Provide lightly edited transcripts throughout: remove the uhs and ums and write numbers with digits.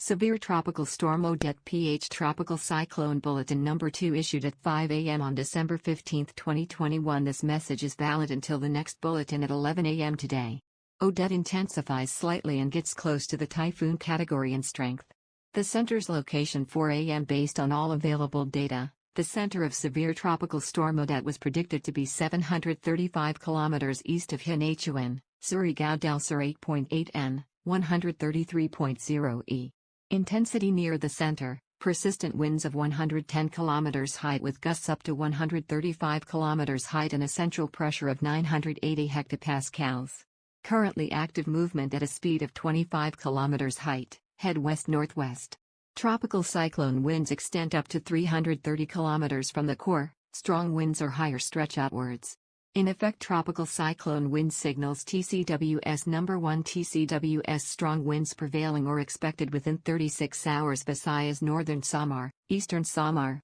Severe Tropical Storm Odette PH Tropical Cyclone Bulletin Number 2 issued at 5 a.m. on December 15, 2021. This message is valid until the next bulletin at 11 a.m. today. Odette intensifies slightly and gets close to the typhoon category in strength. The center's location 4 a.m. Based on all available data, the center of Severe Tropical Storm Odette was predicted to be 735 kilometers east of Hinachuan, Surigao del Sur 8.8 N, 133.0 E. Intensity near the center, persistent winds of 110 km height with gusts up to 135 km height and a central pressure of 980 hectopascals. Currently active movement at a speed of 25 km height, head west-northwest. Tropical cyclone winds extend up to 330 km from the core, strong winds or higher stretch outwards. In effect, tropical cyclone wind signals TCWS number 1 TCWS strong winds prevailing or expected within 36 hours Visayas northern Samar, eastern Samar,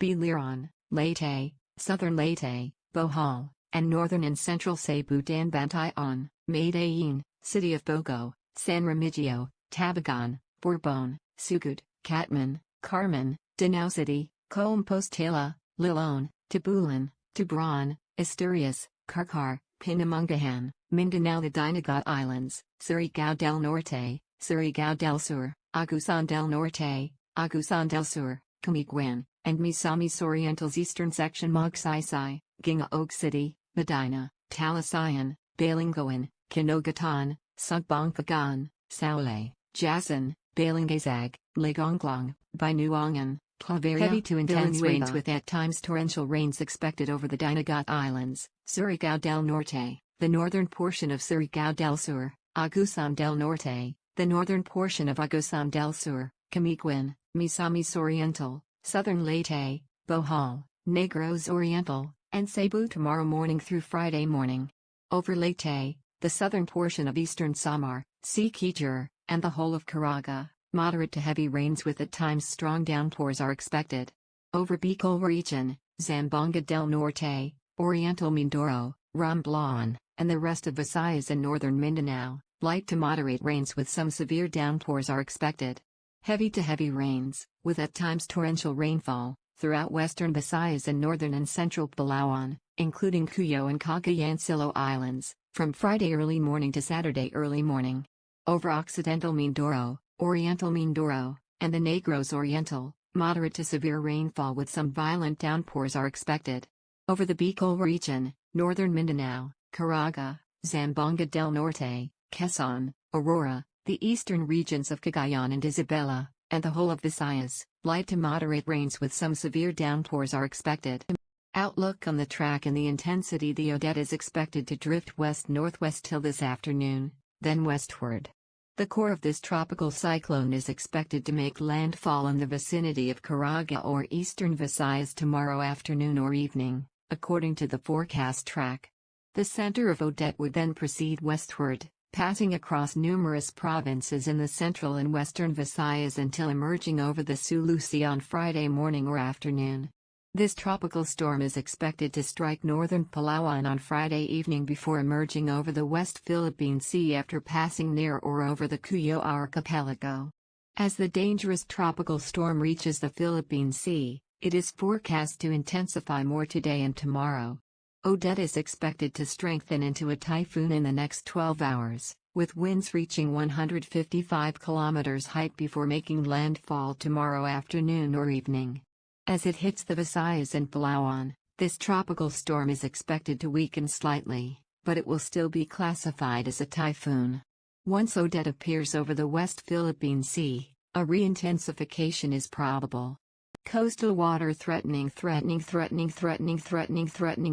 Biliran, Leyte, southern Leyte, Bohol, and northern and central Cebu Bantayan, Madain, City of Bogo, San Remigio, Tabagan, Bourbon, Sugod, Catman, Carmen, Danao City, Compostela, Lilon, Tabulan, Tubran, Asturias, Carragher, Pinamungahan, Mindanao, the Dinagat Islands, Surigao del Norte, Surigao del Sur, Agusan del Norte, Agusan del Sur, Camiguin, and Misamis Oriental's eastern section Magsaysay, Gingaog City, Medina, Talisayan, Balingoan, Kinogatan, Sugbangkagan, Saule, Jason, Balingazag, Ligonglang, Binuangan, Claveria. Heavy to intense rains with at times torrential rains expected over the Dinagat Islands, Surigao del Norte, the northern portion of Surigao del Sur, Agusan del Norte, the northern portion of Agusan del Sur, Camiguin, Misamis Oriental, southern Leyte, Bohol, Negros Oriental, and Cebu tomorrow morning through Friday morning. Over Leyte, the southern portion of eastern Samar, Siquijor, and the whole of Carragher, moderate to heavy rains with at times strong downpours are expected. Over Bicol region, Zamboanga del Norte, Oriental Mindoro, Romblon, and the rest of Visayas and northern Mindanao, light to moderate rains with some severe downpours are expected. Heavy to heavy rains, with at times torrential rainfall, throughout western Visayas and northern and central Palawan, including Kuyo and Cagayancillo Islands, from Friday early morning to Saturday early morning. Over Occidental Mindoro, Oriental Mindoro, and the Negros Oriental, moderate to severe rainfall with some violent downpours are expected. Over the Bicol region, northern Mindanao, Carragher, Zamboanga del Norte, Quezon, Aurora, the eastern regions of Cagayan and Isabela, and the whole of Visayas, light to moderate rains with some severe downpours are expected. Outlook on the track and the intensity. The Odette is expected to drift west-northwest till this afternoon, then westward. The core of this tropical cyclone is expected to make landfall in the vicinity of Carragher or eastern Visayas tomorrow afternoon or evening, according to the forecast track. The center of Odette would then proceed westward, passing across numerous provinces in the central and western Visayas until emerging over the Sulu Sea on Friday morning or afternoon. This tropical storm is expected to strike northern Palawan on Friday evening before emerging over the West Philippine Sea after passing near or over the Kuyo Archipelago. As the dangerous tropical storm reaches the Philippine Sea, it is forecast to intensify more today and tomorrow. Odette is expected to strengthen into a typhoon in the next 12 hours, with winds reaching 155 km height before making landfall tomorrow afternoon or evening. As it hits the Visayas and Palawan, this tropical storm is expected to weaken slightly, but it will still be classified as a typhoon. Once Odette appears over the West Philippine Sea, a re-intensification is probable. Coastal water threatening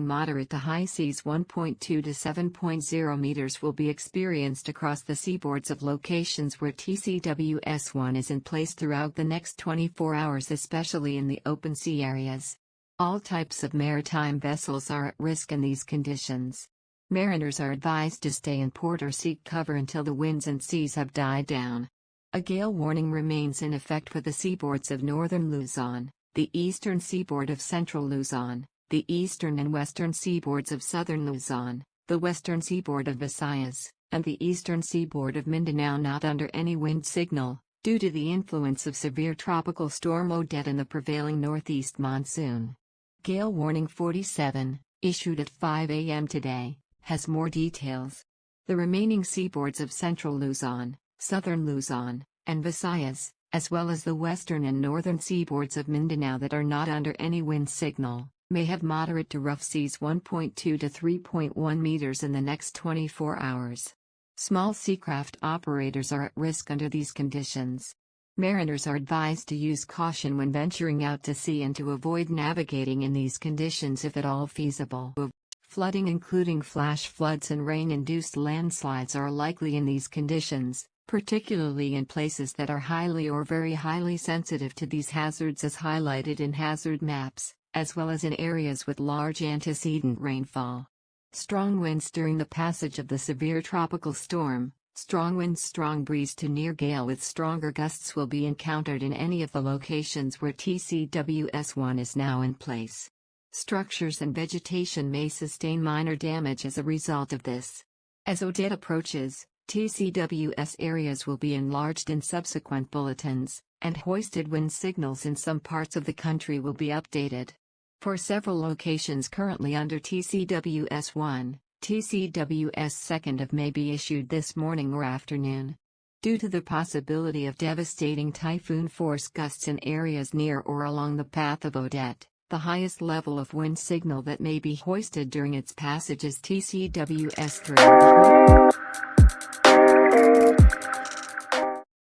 moderate to high seas 1.2 to 7.0 meters will be experienced across the seaboards of locations where TCWS1 is in place throughout the next 24 hours, especially in the open sea areas. All types of maritime vessels are at risk in these conditions. Mariners are advised to stay in port or seek cover until the winds and seas have died down. A gale warning remains in effect for the seaboards of northern Luzon, the eastern seaboard of central Luzon, the eastern and western seaboards of southern Luzon, the western seaboard of Visayas, and the eastern seaboard of Mindanao. Not under any wind signal, due to the influence of severe tropical storm Odette and the prevailing northeast monsoon. Gale warning 47, issued at 5 a.m. today, has more details. The remaining seaboards of central Luzon, southern Luzon, and Visayas, as well as the western and northern seaboards of Mindanao that are not under any wind signal, may have moderate to rough seas 1.2 to 3.1 meters in the next 24 hours. Small seacraft operators are at risk under these conditions. Mariners are advised to use caution when venturing out to sea and to avoid navigating in these conditions if at all feasible. Flooding, including flash floods and rain-induced landslides, are likely in these conditions, particularly in places that are highly or very highly sensitive to these hazards as highlighted in hazard maps, as well as in areas with large antecedent rainfall. Strong winds during the passage of the severe tropical storm. Strong winds, strong breeze to near gale with stronger gusts will be encountered in any of the locations where TCWS1 is now in place. Structures and vegetation may sustain minor damage as a result of this. As Odette approaches, TCWS areas will be enlarged in subsequent bulletins, and hoisted wind signals in some parts of the country will be updated. For several locations currently under TCWS1, TCWS 2nd of may be issued this morning or afternoon. Due to the possibility of devastating typhoon force gusts in areas near or along the path of Odette, the highest level of wind signal that may be hoisted during its passage is TCWS 3.